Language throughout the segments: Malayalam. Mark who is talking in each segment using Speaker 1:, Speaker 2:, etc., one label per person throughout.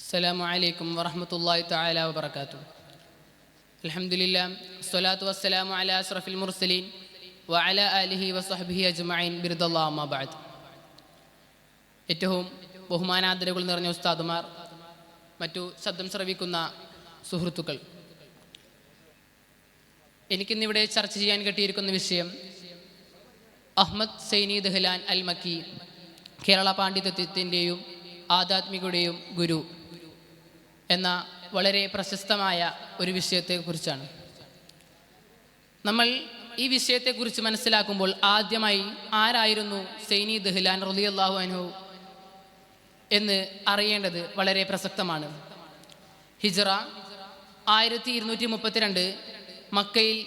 Speaker 1: അസ്സലാമു അലൈക്കും വറഹ്മത്തുള്ളാഹി തആല വബറകാതുഹു. അൽഹംദുലില്ലാ വസ്സലാത്തു വസ്സലാമു അലാ അഷ്റഫിൽ മുർസലീൻ വഅലാ ആലിഹി വസഹ്ബിഹി അജ്മഈൻ ബിർദല്ലാഹി അമ്മാ ബഅദ്. ഏറ്റവും ബഹുമാനാദരവുകൾ നിറഞ്ഞ ഉസ്താദുമാർ, മറ്റു ശബ്ദം ശ്രവിക്കുന്ന സുഹൃത്തുക്കൾ, എനിക്കിന്നിവിടെ ചർച്ച ചെയ്യാൻ കിട്ടിയിരിക്കുന്ന വിഷയം അഹ്മദ് സൈനി ദഹ്ലാൻ അൽ മക്കി, കേരള പാണ്ഡിത്യത്തിൻ്റെയും ആധ്യാത്മികയുടെയും ഗുരു എന്ന വളരെ പ്രശസ്തമായ ഒരു വിഷയത്തെക്കുറിച്ചാണ്. നമ്മൾ ഈ വിഷയത്തെക്കുറിച്ച് മനസ്സിലാക്കുമ്പോൾ ആദ്യമായി ആരായിരുന്നു സൈനി ദഹ്ലാൻ റളിയല്ലാഹു അൻഹു എന്ന് അറിയേണ്ടത് വളരെ പ്രസക്തമാണ്. ഹിജ്റ 1232 മക്കയിൽ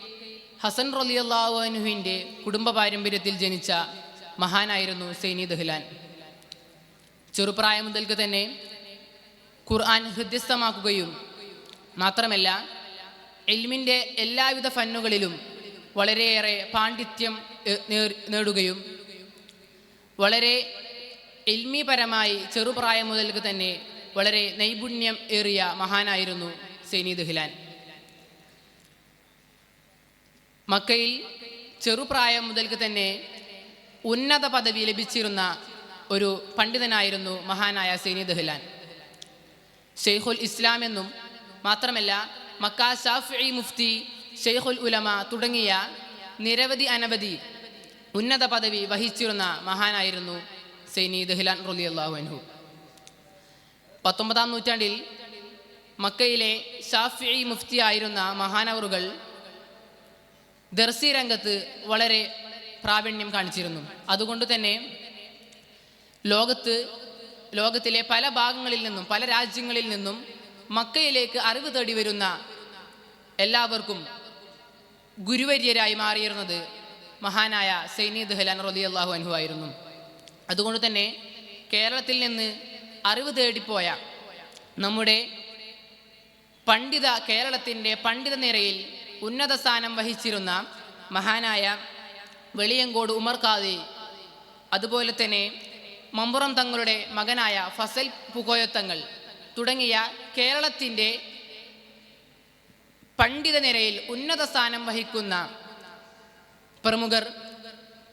Speaker 1: ഹസൻ റളിയല്ലാഹു അൻഹുവിൻ്റെ കുടുംബ പാരമ്പര്യത്തിൽ ജനിച്ച മഹാനായിരുന്നു സൈനി ദഹ്ലാൻ. ചെറുപ്രായം മുതൽക്ക് തന്നെ ഖുർആൻ ഹൃദ്യസ്ഥമാക്കുകയും മാത്രമല്ല ഇൽമിൻ്റെ എല്ലാവിധ ഫന്നുകളിലും വളരെയേറെ പാണ്ഡിത്യം നേടുകയും വളരെ ഇൽമിപരമായി ചെറുപ്രായം മുതൽക്ക് തന്നെ വളരെ നൈപുണ്യം ഏറിയ മഹാനായിരുന്നു സൈനി ദഹ്ലാൻ. മക്കയിൽ ചെറുപ്രായം മുതൽക്ക് തന്നെ ഉന്നത പദവി ലഭിച്ചിരുന്ന ഒരു പണ്ഡിതനായിരുന്നു മഹാനായ സൈനി ദഹ്ലാൻ. ഷെയ്ഖുൽ ഇസ്ലാം എന്നും മാത്രമല്ല മക്ക ശാഫിഈ മുഫ്തി, ഷെയ്ഖുൽ ഉലമ തുടങ്ങിയ നിരവധി അനവധി ഉന്നത പദവി വഹിച്ചിരുന്ന മഹാനായിരുന്നു സൈനി ദഹ്ലാൻ റളിയല്ലാഹു അൻഹു. 19-ാം നൂറ്റാണ്ടിൽ മക്കയിലെ ശാഫിഈ മുഫ്തിയായിരുന്ന മഹാനവറുകൾ ദർസി രംഗത്ത് വളരെ പ്രാവീണ്യം കാണിച്ചിരുന്നു. അതുകൊണ്ട് തന്നെ ലോകത്തിലെ പല ഭാഗങ്ങളിൽ നിന്നും പല രാജ്യങ്ങളിൽ നിന്നും മക്കയിലേക്ക് അറിവ് തേടി വരുന്ന എല്ലാവർക്കും ഗുരുവര്യരായി മാറിയിരുന്നത് മഹാനായ സൈനി ദഹ്ലാൻ റളിയല്ലാഹു അൻഹു ആയിരുന്നു. അതുകൊണ്ട് തന്നെ കേരളത്തിൽ നിന്ന് അറിവ് തേടിപ്പോയ നമ്മുടെ കേരളത്തിൻ്റെ പണ്ഡിത നിരയിൽ ഉന്നത സ്ഥാനം വഹിച്ചിരുന്ന മഹാനായ വെളിയങ്കോട് ഉമർ ഖാദി, അതുപോലെ തന്നെ മമ്പുറം തങ്ങളുടെ മകനായ ഫസൽ പുകോയത്തങ്ങൾ തുടങ്ങിയ കേരളത്തിൻ്റെ പണ്ഡിത നിരയിൽ ഉന്നത സ്ഥാനം വഹിക്കുന്ന പ്രമുഖർ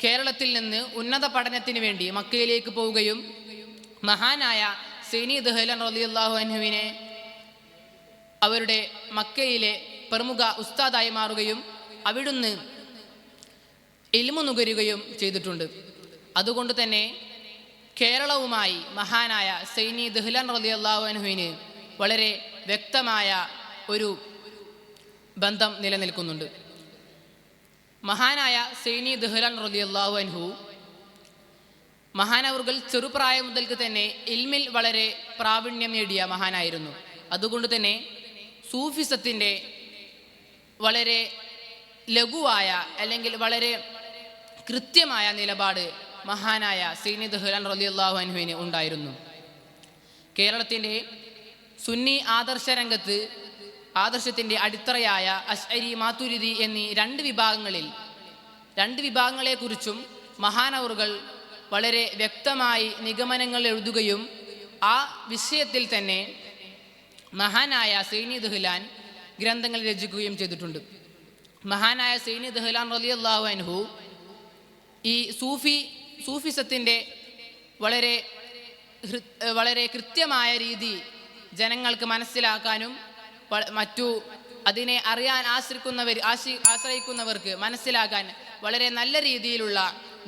Speaker 1: കേരളത്തിൽ നിന്ന് ഉന്നത പഠനത്തിന് വേണ്ടി മക്കയിലേക്ക് പോവുകയും മഹാനായ സൈനി ദഹ്ലാൻ റളിയല്ലാഹു അൻഹുവിനെ അവരുടെ മക്കയിലെ പ്രമുഖ ഉസ്താദായി മാറുകയും അവിടുന്ന് ഇൽമു നുകരുകയും ചെയ്തിട്ടുണ്ട്. അതുകൊണ്ട് തന്നെ കേരളവുമായി മഹാനായ സൈനി ദഹ്ലാൻ റളിയല്ലാഹു അൻഹുവിന് വളരെ വ്യക്തമായ ഒരു ബന്ധം നിലനിൽക്കുന്നുണ്ട്. മഹാനായ സൈനി ദഹ്ലാൻ റളിയല്ലാഹു അൻഹു മഹാനവറുകൾ ചെറുപ്രായം മുതൽക്ക് തന്നെ ഇൽമിൽ വളരെ പ്രാവീണ്യം നേടിയ മഹാനായിരുന്നു. അതുകൊണ്ട് തന്നെ സൂഫിസത്തിൻ്റെ വളരെ ലഘുവായ അല്ലെങ്കിൽ വളരെ കൃത്യമായ നിലപാട് മഹാനായ സൈനി ദഹ്ലാൻ റളിയല്ലാഹു അൻഹുവിന് ഉണ്ടായിരുന്നു. കേരളത്തിൻ്റെ സുന്നി ആദർശത്തിൻ്റെ അടിത്തറയായ അശ്അരി, മാതുരിദി എന്നീ രണ്ട് വിഭാഗങ്ങളെക്കുറിച്ചും മഹാനവറുകൾ വളരെ വ്യക്തമായി നിഗമനങ്ങൾ എഴുതുകയും ആ വിഷയത്തിൽ തന്നെ മഹാനായ സൈനി ദഹ്ലാൻ ഗ്രന്ഥങ്ങൾ രചിക്കുകയും ചെയ്തിട്ടുണ്ട്. മഹാനായ സൈനി ദഹ്ലാൻ റളിയല്ലാഹു അൻഹു ഈ സൂഫിസത്തിൻ്റെ വളരെ കൃത്യമായ രീതി ജനങ്ങൾക്ക് മനസ്സിലാക്കാനും മറ്റു അതിനെ അറിയാൻ ആശ്രയിക്കുന്നവർക്ക് മനസ്സിലാക്കാൻ വളരെ നല്ല രീതിയിലുള്ള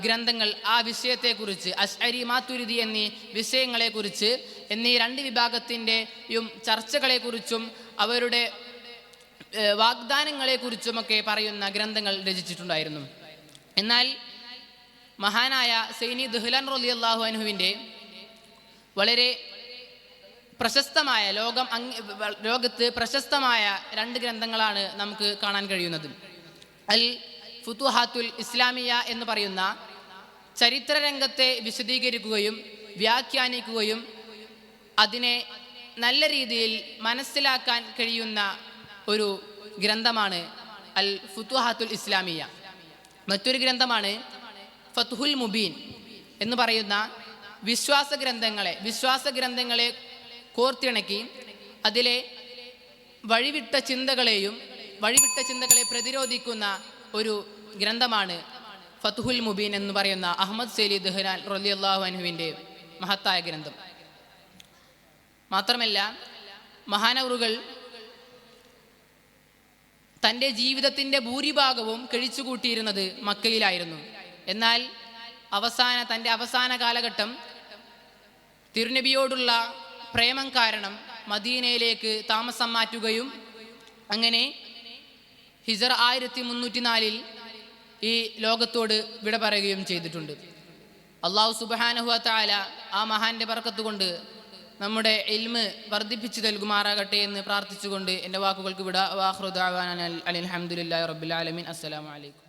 Speaker 1: ഗ്രന്ഥങ്ങൾ ആ വിഷയത്തെക്കുറിച്ച് അശ്അരി, മാതുരിദി എന്നീ വിഷയങ്ങളെക്കുറിച്ച് എന്നീ രണ്ട് വിഭാഗത്തിൻ്റെയും ചർച്ചകളെക്കുറിച്ചും അവരുടെ വാഗ്ദാനങ്ങളെക്കുറിച്ചുമൊക്കെ പറയുന്ന ഗ്രന്ഥങ്ങൾ രചിച്ചിട്ടുണ്ടായിരുന്നു. എന്നാൽ മഹാനായ സൈനി ദഹ്ലാൻ റളിയല്ലാഹു അൻഹുവിൻ്റെ വളരെ പ്രശസ്തമായ ലോകത്ത് പ്രശസ്തമായ രണ്ട് ഗ്രന്ഥങ്ങളാണ് നമുക്ക് കാണാൻ കഴിയുന്നത്. അൽ ഫുതുഹാത്തുൽ ഇസ്ലാമിയ എന്ന് പറയുന്ന ചരിത്രരംഗത്തെ വിശദീകരിക്കുകയും വ്യാഖ്യാനിക്കുകയും അതിനെ നല്ല രീതിയിൽ മനസ്സിലാക്കാൻ കഴിയുന്ന ഒരു ഗ്രന്ഥമാണ് അൽ ഫുതുഹാത്തുൽ ഇസ്ലാമിയ. മറ്റൊരു ഗ്രന്ഥമാണ് ഫത്ഹുൽ മുബീൻ എന്ന് പറയുന്ന വിശ്വാസ ഗ്രന്ഥങ്ങളെ കോർത്തിണക്കി അതിലെ വഴിവിട്ട ചിന്തകളെ പ്രതിരോധിക്കുന്ന ഒരു ഗ്രന്ഥമാണ് ഫത്ഹുൽ മുബീൻ എന്ന് പറയുന്ന അഹമ്മദ് സലീ ദഹ്ലാൻ റളിയല്ലാഹു അൻഹുവിൻ്റെ മഹത്തായ ഗ്രന്ഥം. മാത്രമല്ല മഹാനവറുകൾ തൻ്റെ ജീവിതത്തിൻ്റെ ഭൂരിഭാഗവും കഴിച്ചുകൂട്ടിയിരുന്നത് മക്കയിലായിരുന്നു. എന്നാൽ തൻ്റെ അവസാന കാലഘട്ടം തിരുനബിയോടുള്ള പ്രേമം കാരണം മദീനയിലേക്ക് താമസം മാറ്റുകയും അങ്ങനെ ഹിജറ 1304 ഈ ലോകത്തോട് വിട പറയുകയും ചെയ്തിട്ടുണ്ട്. അല്ലാഹു സുബ്ഹാനഹു വ തആല ആ മഹാന്റെ ബർക്കത്ത് കൊണ്ട് നമ്മുടെ ഇൽമ് വർദ്ധിപ്പിച്ചു നൽകുമാറാകട്ടെ എന്ന് പ്രാർത്ഥിച്ചുകൊണ്ട് എൻ്റെ വാക്കുകൾക്ക് വിട. വാഖിറു ദഅവാനാ അൽഹംദുലില്ലാഹി റബ്ബിൽ ആലമീൻ. അസ്സലാമു അലൈക്കും.